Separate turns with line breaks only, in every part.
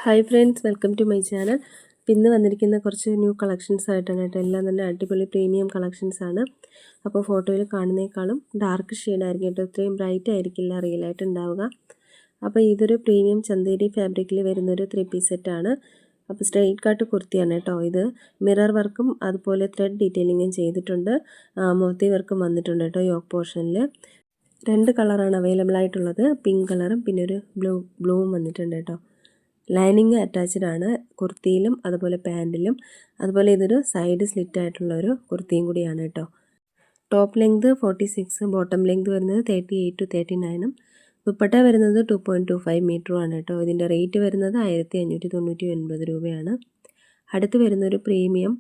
Hi friends, welcome to my channel. ഇന്ന് വന്നിരിക്കുന്ന കുറച്ച് ന്യൂ കളക്ഷൻസ് ആയിട്ടാണ് കേട്ടോ. എല്ലാം തന്നെ അടിപൊളി പ്രീമിയം കളക്ഷൻസ് ആണ്. അപ്പോൾ ഫോട്ടോയിൽ കാണുന്നേക്കാളും ഡാർക്ക് ഷെയ്ഡായിരിക്കും കേട്ടോ, ഇത്രയും ബ്രൈറ്റ് ആയിരിക്കില്ല റിയലായിട്ട് ഉണ്ടാവുക. അപ്പോൾ ഇതൊരു പ്രീമിയം ചന്തേരി ഫാബ്രിക്കിൽ വരുന്നൊരു 3 പീസ് സെറ്റാണ്. അപ്പോൾ സ്ട്രെയിറ്റ് കട്ട് കുർത്തിയാണ് കേട്ടോ. ഇത് മിറർ വർക്കും അതുപോലെ ത്രെഡ് ഡീറ്റെയിലിങ്ങും ചെയ്തിട്ടുണ്ട്. മോത്തി വർക്കും വന്നിട്ടുണ്ട് കേട്ടോ യോക്ക് പോർഷനിൽ. 2 കളറാണ് അവൈലബിൾ ആയിട്ടുള്ളത്, പിങ്ക് കളറും പിന്നെ ഒരു ബ്ലൂവും വന്നിട്ടുണ്ട് കേട്ടോ. ലൈനിങ് അറ്റാച്ച്ഡ് ആണ് കുർത്തിയിലും അതുപോലെ പാൻറ്റിലും. അതുപോലെ ഇതൊരു സൈഡ് സ്ലിറ്റ് ആയിട്ടുള്ള ഒരു കുർത്തിയും കൂടിയാണ് കേട്ടോ. ടോപ്പ് ലെങ്ത് 46, ബോട്ടം ലെങ്ത് വരുന്നത് 38 to 39. ദുപ്പട്ട വരുന്നത് 2.25 മീറ്ററുമാണ് കേട്ടോ. ഇതിൻ്റെ റേറ്റ് വരുന്നത് 1599 രൂപയാണ്. അടുത്ത് വരുന്നൊരു പ്രീമിയം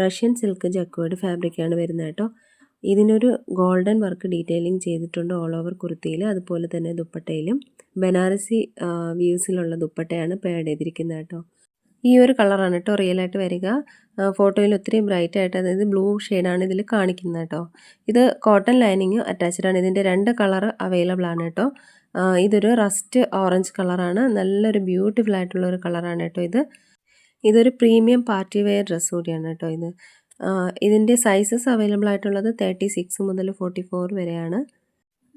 റഷ്യൻ സിൽക്ക് ജക്വേർഡ് ഫാബ്രിക്കാണ് വരുന്നത് കേട്ടോ. ഇതിനൊരു ഗോൾഡൻ വർക്ക് ഡീറ്റെയിലിംഗ് ചെയ്തിട്ടുണ്ട് ഓൾ ഓവർ കുർത്തിയിൽ, അതുപോലെ തന്നെ ദുപ്പട്ടയിലും. ബനാറസി വ്യൂസിലുള്ള ദുപ്പട്ടയാണ് പേഡ് ചെയ്തിരിക്കുന്നത് കേട്ടോ. ഈ ഒരു കളറാണ് കേട്ടോ റിയലായിട്ട് വരിക. ഫോട്ടോയിൽ ഒത്തിരി ബ്രൈറ്റ് ആയിട്ട്, അതായത് ബ്ലൂ ഷെയ്ഡാണ് ഇതിൽ കാണിക്കുന്നത് കേട്ടോ. ഇത് കോട്ടൺ ലൈനിങ് അറ്റാച്ച്ഡ് ആണ്. ഇതിൻ്റെ 2 കളർ അവൈലബിൾ ആണ് കേട്ടോ. ഇതൊരു റസ്റ്റ് ഓറഞ്ച് കളറാണ്, നല്ലൊരു ബ്യൂട്ടിഫുൾ ആയിട്ടുള്ള ഒരു കളറാണ് കേട്ടോ. ഇതൊരു പ്രീമിയം പാർട്ടി വെയർ ഡ്രസ്സ് കൂടിയാണ് കേട്ടോ. ഇതിൻ്റെ സൈസസ് അവൈലബിൾ ആയിട്ടുള്ളത് 36 മുതൽ 44 വരെയാണ്.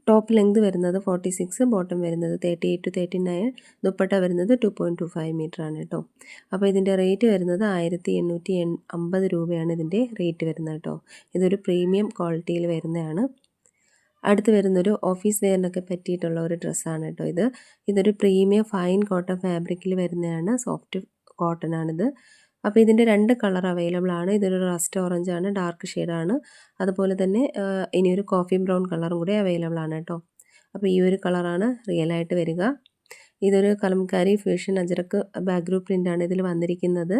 ടോപ്പ് ലെങ്ത് വരുന്നത് 46, ബോട്ടം വരുന്നത് 38 to 39, ദുപ്പട്ട വരുന്നത് 2.25 മീറ്റർ ആണ് കേട്ടോ. അപ്പോൾ ഇതിൻ്റെ റേറ്റ് വരുന്നത് 1850 രൂപയാണ് ഇതിൻ്റെ റേറ്റ് വരുന്നത് കേട്ടോ. ഇതൊരു പ്രീമിയം ക്വാളിറ്റിയിൽ വരുന്നതാണ്. അടുത്ത് വരുന്നൊരു ഓഫീസ് വെയറിനൊക്കെ പറ്റിയിട്ടുള്ള ഒരു ഡ്രസ്സാണ് കേട്ടോ. ഇതൊരു പ്രീമിയം ഫൈൻ കോട്ടൺ ഫാബ്രിക്കിൽ വരുന്നതാണ്, സോഫ്റ്റ് കോട്ടൺ ആണിത്. അപ്പോൾ ഇതിൻ്റെ 2 കളർ അവൈലബിൾ ആണ്. ഇതൊരു റസ്റ്റ് ഓറഞ്ച് ആണ്, ഡാർക്ക് ഷെയ്ഡാണ്. അതുപോലെ തന്നെ ഇനിയൊരു കോഫി ബ്രൗൺ കളറും കൂടി അവൈലബിൾ ആണ് കേട്ടോ. അപ്പോൾ ഈ ഒരു കളറാണ് റിയലായിട്ട് വരിക. ഇതൊരു കലംകാരി ഫ്യൂഷൻ അജറക്ക് ബാക്ക്ഗ്രൗണ്ട് പ്രിൻ്റാണ് ഇതിൽ വന്നിരിക്കുന്നത്.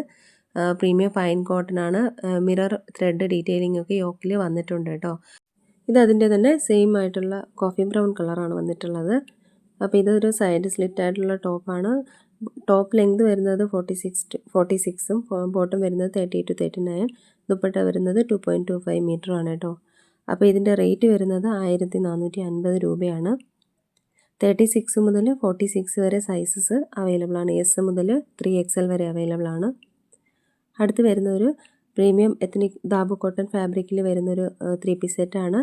പ്രീമിയം ഫൈൻ കോട്ടൺ ആണ്. മിറർ ത്രെഡ് ഡീറ്റെയിലിംഗ് ഒക്കെ യോക്കിൽ വന്നിട്ടുണ്ട് കേട്ടോ. അതിൻ്റെ തന്നെ സെയിം ആയിട്ടുള്ള കോഫി ബ്രൗൺ കളറാണ് വന്നിട്ടുള്ളത്. അപ്പോൾ ഇതൊരു സൈഡ് സ്ലിറ്റ് ആയിട്ടുള്ള ടോപ്പാണ്. ടോപ്പ് ലെങ്ത് വരുന്നത് 46ഉം ബോട്ടം വരുന്നത് 38 to 39, ദുപ്പട്ട വരുന്നത് 2.25 മീറ്ററുമാണ് കേട്ടോ. അപ്പോൾ ഇതിൻ്റെ റേറ്റ് വരുന്നത് 1450 രൂപയാണ്. 36 മുതൽ 46 വരെ സൈസസ് അവൈലബിൾ ആണ്. എസ് മുതൽ 3XL വരെ അവൈലബിൾ ആണ്. അടുത്ത് വരുന്നൊരു പ്രീമിയം എത്നിക് ദാബു കോട്ടൺ ഫാബ്രിക്കിൽ വരുന്നൊരു 3 പീസ് സെറ്റാണ്.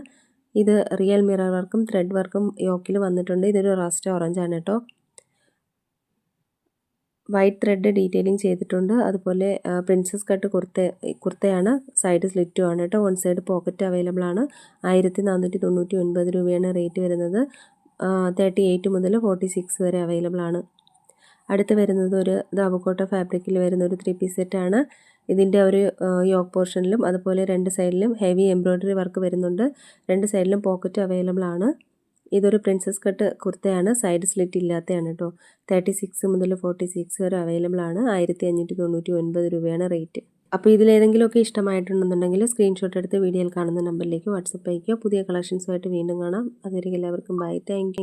ഇത് റിയൽ മിറർ വർക്കും ത്രെഡ് വർക്കും യോക്കിൽ വന്നിട്ടുണ്ട്. ഇതൊരു റസ്റ്റ് ഓറഞ്ച് ആണ് കേട്ടോ. വൈറ്റ് ത്രെഡ് ഡീറ്റെയിലിംഗ് ചെയ്തിട്ടുണ്ട്. അതുപോലെ പ്രിൻസസ് കട്ട് കുർത്തയാണ്, സൈഡ് സ്ലിറ്റും ആണ് കേട്ടോ. 1 സൈഡ് പോക്കറ്റ് അവൈലബിൾ ആണ്. 1499 രൂപയാണ് റേറ്റ് വരുന്നത്. 38 മുതൽ 46 വരെ അവൈലബിൾ ആണ്. അടുത്ത് വരുന്നത് ഒരു ദാബുക്കോട്ട ഫാബ്രിക്കിൽ വരുന്ന ഒരു 3 പീസ് സെറ്റാണ്. ഇതിൻ്റെ ഒരു യോക്ക് പോർഷനിലും അതുപോലെ 2 സൈഡിലും ഹെവി എംബ്രോയ്ഡറി വർക്ക് വരുന്നുണ്ട്. 2 സൈഡിലും പോക്കറ്റ് അവൈലബിൾ ആണ്. ഇതൊരു പ്രിൻസസ് കട്ട് കുർത്തയാണ്, സൈഡ് സ്ലിറ്റ് ഇല്ലാത്തതാണ് കേട്ടോ. 36 മുതൽ 46 വരെ അവൈലബിൾ ആണ്. 1599 രൂപയാണ് റേറ്റ്. അപ്പോൾ ഇതിലേതെങ്കിലുമൊക്കെ ഇഷ്ടമായിട്ടുണ്ടെന്നുണ്ടെങ്കിൽ സ്ക്രീൻഷോട്ട് എടുത്ത് വീഡിയോയിൽ കാണുന്ന നമ്പറിലേക്ക് വാട്സപ്പ് അയയ്ക്കുക. പുതിയ കളക്ഷൻസുമായിട്ട് വീണ്ടും കാണാം. അതുവരെ എല്ലാവർക്കും ബൈ. Thank you.